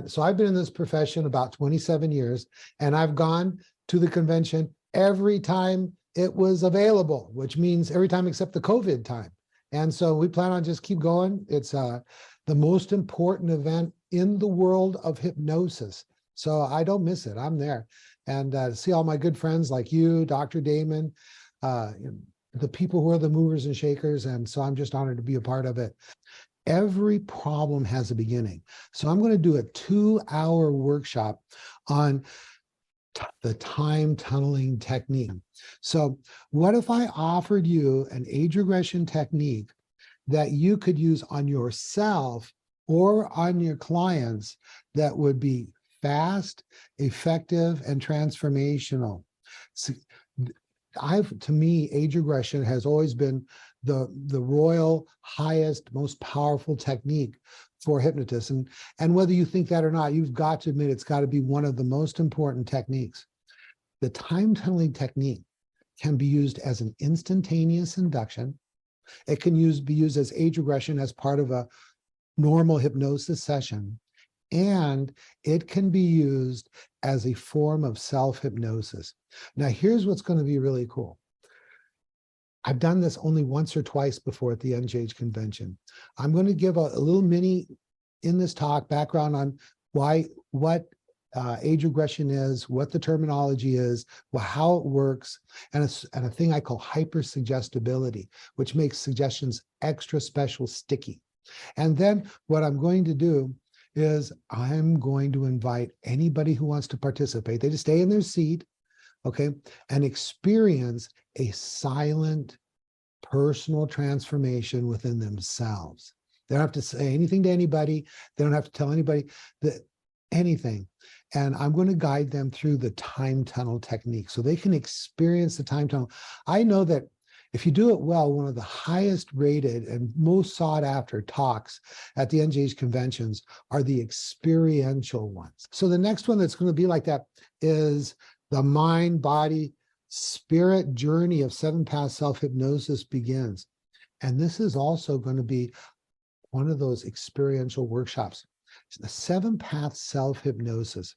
So I've been in this profession about 27 years, and I've gone to the convention every time it was available, which means every time except the COVID time. And so we plan on just keep going. It's the most important event in the world of hypnosis. So I don't miss it. I'm there. And see all my good friends like you, Dr. Damon, the people who are the movers and shakers. And so I'm just honored to be a part of it. Every problem has a beginning. So I'm going to do a 2-hour workshop on the time tunneling technique. So what if I offered you an age regression technique that you could use on yourself or on your clients that would be fast, effective, and transformational? So to me, age regression has always been the royal, highest, most powerful technique for hypnotists. And whether you think that or not, you've got to admit it's got to be one of the most important techniques. The time tunneling technique can be used as an instantaneous induction. It can be used as age regression as part of a normal hypnosis session. And it can be used as a form of self-hypnosis. Now, here's what's going to be really cool. I've done this only once or twice before at the NGH convention. I'm going to give a little mini in this talk background on what age regression is, what the terminology is, how it works, and a thing I call hypersuggestibility, which makes suggestions extra special sticky. And then what I'm going to do is I'm going to invite anybody who wants to participate. They just stay in their seat, okay, and experience a silent personal transformation within themselves. They don't have to say anything to anybody. They don't have to tell anybody anything. And I'm going to guide them through the time tunnel technique so they can experience the time tunnel. I know that if you do it well, one of the highest rated and most sought after talks at the NGH conventions are the experiential ones. So the next one that's going to be like that is the mind, body, spirit journey of 7-path self-hypnosis begins. And this is also going to be one of those experiential workshops. The 7-path self-hypnosis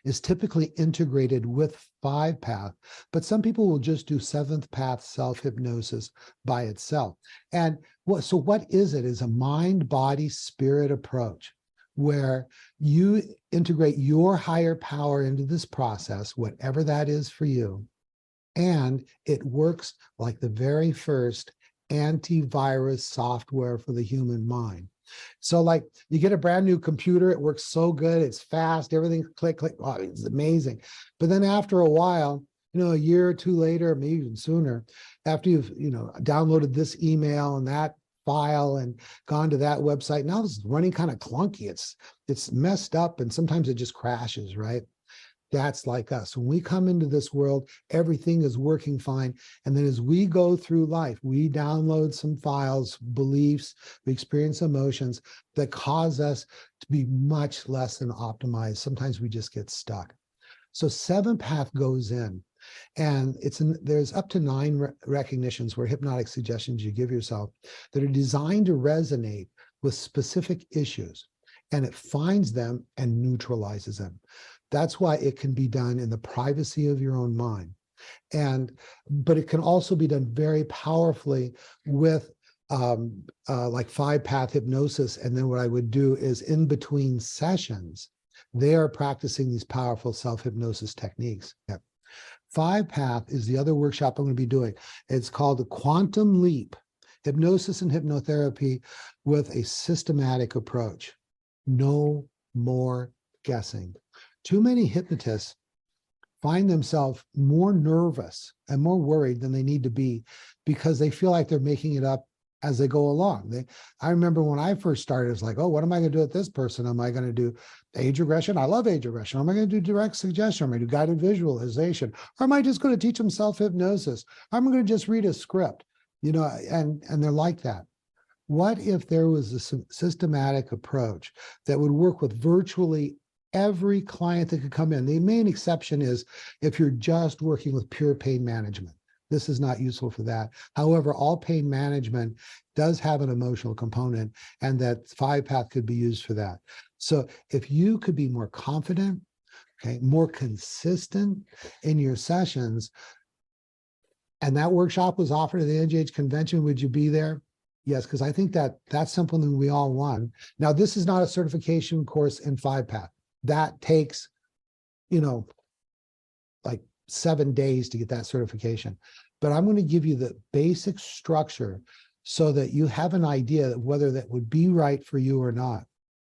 is typically integrated with 5-path, but some people will just do 7th path self-hypnosis by itself. And so what is it? Is a mind, body, spirit approach where you integrate your higher power into this process, whatever that is for you, and it works like the very first antivirus software for the human mind. So like you get a brand new computer, it works so good, it's fast, everything click, click, oh, it's amazing. But then after a while, a year or two later, maybe even sooner, after you've, downloaded this email and that file and gone to that website, now it's running kind of clunky. It's messed up and sometimes it just crashes, right? That's like us. When we come into this world, everything is working fine. And then as we go through life, we download some files, beliefs, we experience emotions that cause us to be much less than optimized. Sometimes we just get stuck. So 7-path goes in, and there's up to 9 recognitions where hypnotic suggestions you give yourself that are designed to resonate with specific issues, and it finds them and neutralizes them. That's why it can be done in the privacy of your own mind. But it can also be done very powerfully with like 5-path hypnosis. And then what I would do is in between sessions, they are practicing these powerful self-hypnosis techniques. 5-path is the other workshop I'm going to be doing. It's called the Quantum Leap, Hypnosis and Hypnotherapy with a Systematic Approach. No more guessing. Too many hypnotists find themselves more nervous and more worried than they need to be because they feel like they're making it up as they go along. I remember when I first started, it's like, oh, what am I going to do with this person? Am I going to do age regression? I love age regression. Am I going to do direct suggestion? Am I going to do guided visualization? Or am I just going to teach them self-hypnosis? I'm going to just read a script, and they're like that. What if there was a systematic approach that would work with virtually every client that could come in? The main exception is if you're just working with pure pain management. This is not useful for that. However, all pain management does have an emotional component, and that 5-path could be used for that. So if you could be more confident, okay, more consistent in your sessions, and that workshop was offered at the NGH convention, would you be there? Yes, because I think that that's something we all want. Now, this is not a certification course in 5-path. That takes, like 7 days to get that certification. But I'm going to give you the basic structure so that you have an idea of whether that would be right for you or not.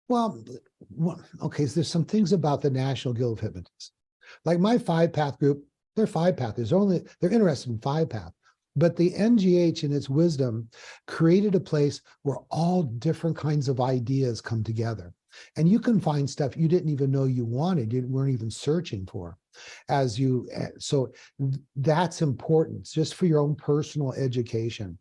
Well, okay, so there's some things about the National Guild of Hypnotists. Like my 5-path group, they're 5-pathers. They're interested in 5-path. But the NGH in its wisdom created a place where all different kinds of ideas come together. And you can find stuff you didn't even know you wanted, you weren't even searching for. So that's important just for your own personal education.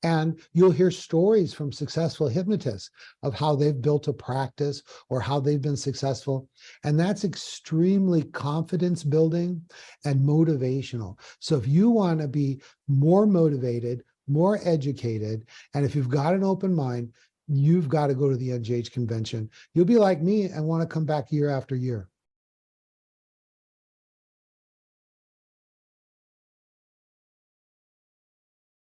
And you'll hear stories from successful hypnotists of how they've built a practice or how they've been successful. And that's extremely confidence building and motivational. So if you want to be more motivated, more educated, and if you've got an open mind, you've got to go to the NGH convention. You'll be like me and want to come back year after year.